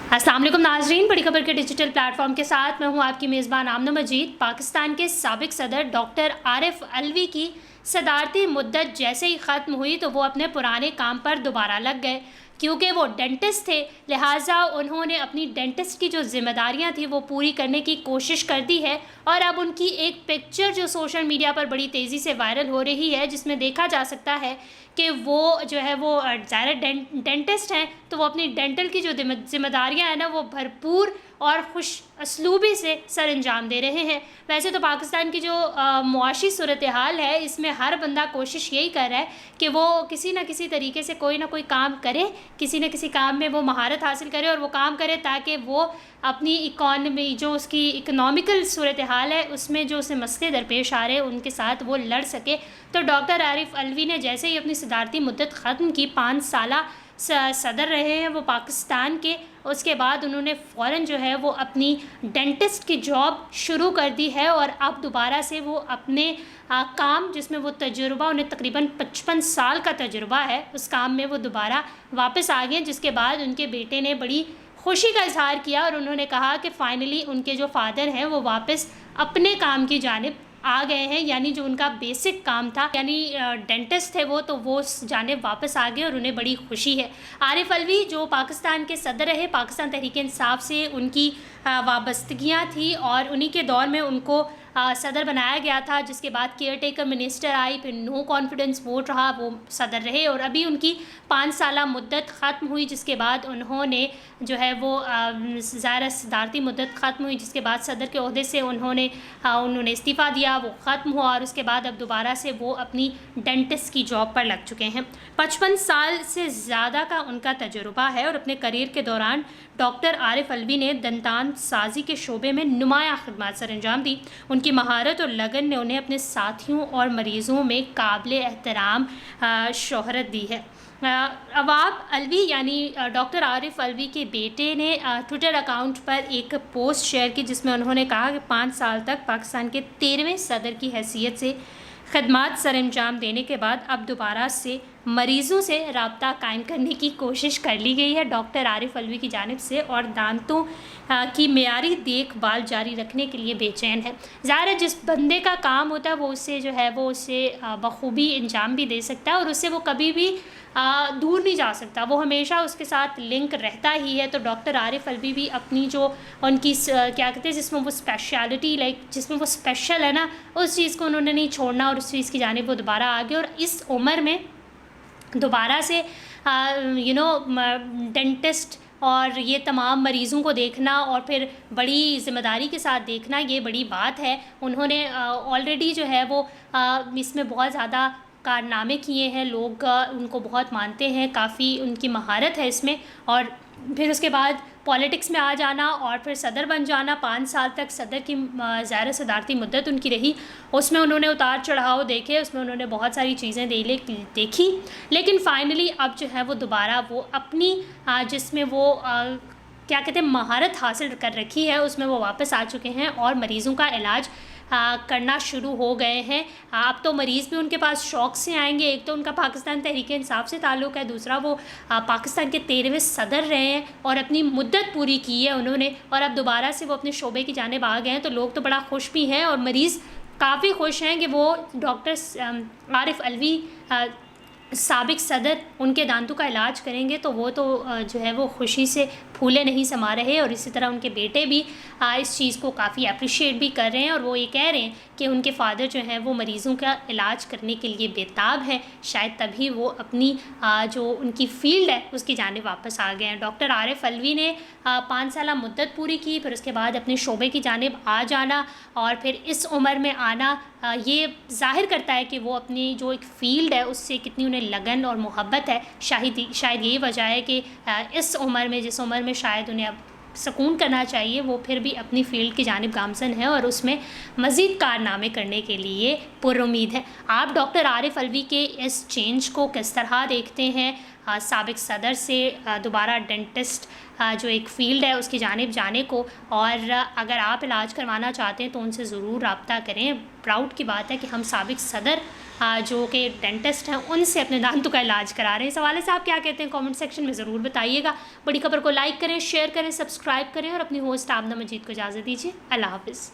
السلام علیکم ناظرین، بڑی خبر کے ڈیجیٹل پلیٹ فارم کے ساتھ میں ہوں آپ کی میزبان آمنہ مجید۔ پاکستان کے سابق صدر ڈاکٹر عارف علوی کی صدارتی مدت جیسے ہی ختم ہوئی تو وہ اپنے پرانے کام پر دوبارہ لگ گئے۔ کیونکہ وہ ڈینٹسٹ تھے، لہٰذا انہوں نے اپنی ڈینٹسٹ کی جو ذمہ داریاں تھیں وہ پوری کرنے کی کوشش کر دی ہے، اور اب ان کی ایک پکچر جو سوشل میڈیا پر بڑی تیزی سے وائرل ہو رہی ہے، جس میں دیکھا جا سکتا ہے کہ وہ جو ہے وہ ظاہر ڈینٹسٹ ہیں، تو وہ اپنی ڈینٹل کی جو ذمہ داریاں ہیں نا وہ بھرپور اور خوش اسلوبی سے سر انجام دے رہے ہیں۔ ویسے تو پاکستان کی جو معاشی صورتحال ہے، اس میں ہر بندہ کوشش یہی کر رہا ہے کہ وہ کسی نہ کسی طریقے سے کوئی نہ کوئی کام کرے، کسی نہ کسی کام میں وہ مہارت حاصل کرے اور وہ کام کرے تاکہ وہ اپنی اکانومی جو اس کی اکنامیکل صورتحال ہے اس میں جو اسے مسئلے درپیش آ رہے ہیں ان کے ساتھ وہ لڑ سکے۔ تو ڈاکٹر عارف علوی نے جیسے ہی اپنی صدارتی مدت ختم کی، 5 سالہ صدر رہے ہیں وہ پاکستان کے، اس کے بعد انہوں نے فوراً جو ہے وہ اپنی ڈینٹسٹ کی جاب شروع کر دی ہے، اور اب دوبارہ سے وہ اپنے کام جس میں وہ تجربہ، انہیں تقریباً 55 سال کا تجربہ ہے، اس کام میں وہ دوبارہ واپس آ گئے، جس کے بعد ان کے بیٹے نے بڑی خوشی کا اظہار کیا اور انہوں نے کہا کہ فائنلی ان کے جو فادر ہیں وہ واپس اپنے کام کی جانب آ گئے ہیں، یعنی جو ان کا بیسک کام تھا، یعنی ڈینٹسٹ تھے وہ، تو وہ اس جانب واپس آ گئے اور انہیں بڑی خوشی ہے۔ عارف علوی جو پاکستان کے صدر رہے، پاکستان تحریک انصاف سے ان کی وابستگیاں تھیں اور انہی کے دور میں ان کو صدر بنایا گیا تھا، جس کے بعد کیئر ٹیکر منسٹر آئی، پھر نو کانفیڈنس ووٹ رہا، وہ صدر رہے، اور ابھی ان کی 5 سالہ مدت ختم ہوئی، جس کے بعد انہوں نے جو ہے وہ ظاہر صدارتی مدت ختم ہوئی، جس کے بعد صدر کے عہدے سے انہوں نے استعفیٰ دیا، وہ ختم ہوا، اور اس کے بعد اب دوبارہ سے وہ اپنی ڈینٹسٹ کی جاب پر لگ چکے ہیں۔ 55 سال سے زیادہ کا ان کا تجربہ ہے، اور اپنے کریئر کے دوران ڈاکٹر عارف علوی نے دندان سازی کے شعبے میں نمایاں خدمات سر انجام دی۔ ان کی مہارت اور لگن نے انہیں اپنے ساتھیوں اور مریضوں میں قابل احترام شہرت دی ہے۔ عواب علوی یعنی ڈاکٹر عارف علوی کے بیٹے نے ٹویٹر اکاؤنٹ پر ایک پوسٹ شیئر کی، جس میں انہوں نے کہا کہ 5 سال تک پاکستان کے 13ویں صدر کی حیثیت سے خدمات سر انجام دینے کے بعد اب دوبارہ سے مریضوں سے رابطہ قائم کرنے کی کوشش کر لی گئی ہے ڈاکٹر عارف علوی کی جانب سے، اور دانتوں کی معیاری دیکھ بھال جاری رکھنے کے لیے بے چین ہے۔ ظاہر ہے جس بندے کا کام ہوتا ہے وہ اسے جو ہے وہ اسے بخوبی انجام بھی دے سکتا ہے، اور اس سے وہ کبھی بھی دور نہیں جا سکتا، وہ ہمیشہ اس کے ساتھ لنک رہتا ہی ہے۔ تو ڈاکٹر عارف علوی بھی اپنی جو ان کی کیا کہتے ہیں جس میں وہ اسپیشلٹی جس میں وہ اسپیشل ہے نا، اس چیز کو انہوں نے نہیں چھوڑنا، اور اس چیز کی جانب وہ دوبارہ آگے، اور اس عمر میں دوبارہ سے ڈینٹسٹ اور یہ تمام مریضوں کو دیکھنا اور پھر بڑی ذمہ داری کے ساتھ دیکھنا، یہ بڑی بات ہے۔ انہوں نے آلریڈی جو ہے وہ اس میں بہت زیادہ کارنامے کیے ہیں، لوگ ان کو بہت مانتے ہیں، کافی ان کی مہارت ہے اس میں، اور پھر اس کے بعد پالیٹکس میں آ جانا اور پھر صدر بن جانا۔ 5 سال تک صدر کی ظاہر صدارتی مدت ان کی رہی، اس میں انہوں نے اتار چڑھاؤ دیکھے، اس میں انہوں نے بہت ساری چیزیں دیکھی، لیکن فائنلی اب جو ہے وہ دوبارہ وہ اپنی جس میں وہ کیا کہتے ہیں مہارت حاصل کر رکھی ہے، اس میں وہ واپس آ چکے ہیں اور مریضوں کا علاج کرنا شروع ہو گئے ہیں۔ اب تو مریض بھی ان کے پاس شوق سے آئیں گے، ایک تو ان کا پاکستان تحریک انصاف سے تعلق ہے، دوسرا وہ پاکستان کے 13ویں صدر رہے ہیں اور اپنی مدت پوری کی ہے انہوں نے، اور اب دوبارہ سے وہ اپنے شعبے کی جانب آ گئے ہیں، تو لوگ تو بڑا خوش بھی ہیں اور مریض کافی خوش ہیں کہ وہ ڈاکٹر عارف علوی سابق صدر ان کے دانتوں کا علاج کریں گے، تو وہ تو جو ہے وہ خوشی سے پھولے نہیں سما رہے، اور اسی طرح ان کے بیٹے بھی اس چیز کو کافی اپریشیٹ بھی کر رہے ہیں، اور وہ یہ کہہ رہے ہیں کہ ان کے فادر جو ہیں وہ مریضوں کا علاج کرنے کے لیے بےتاب ہیں، شاید تبھی وہ اپنی جو ان کی فیلڈ ہے اس کی جانب واپس آ گئے ہیں۔ ڈاکٹر عارف علوی نے 5 سالہ مدت پوری کی، پھر اس کے بعد اپنے شعبے کی جانب آ جانا اور پھر اس عمر میں آنا، یہ ظاہر کرتا ہے کہ وہ اپنی جو ایک فیلڈ ہے اس سے کتنی انہیں لگن اور محبت ہے۔ شاید یہی وجہ ہے کہ اس عمر میں، جس عمر میں شاید انہیں اب سکون کرنا چاہیے، وہ پھر بھی اپنی فیلڈ کی جانب گامزن ہے اور اس میں مزید کارنامے کرنے کے لیے پر امید ہے۔ آپ ڈاکٹر عارف علوی کے اس چینج کو کس طرح دیکھتے ہیں؟ سابق صدر سے دوبارہ ڈینٹسٹ جو ایک فیلڈ ہے اس کی جانب جانے کو، اور اگر آپ علاج کروانا چاہتے ہیں تو ان سے ضرور رابطہ کریں۔ پراؤڈ کی بات ہے کہ ہم سابق صدر جو کہ ڈینٹسٹ ہیں ان سے اپنے دانتوں کا علاج کرا رہے ہیں۔ اس حوالے سے آپ کیا کہتے ہیں کامنٹ سیکشن میں ضرور بتائیے گا۔ بڑی خبر کو لائک کریں، شیئر کریں، سبسکرائب کریں، اور اپنی ہوسٹ آمنہ مجید کو اجازت دیجیے۔ اللہ حافظ۔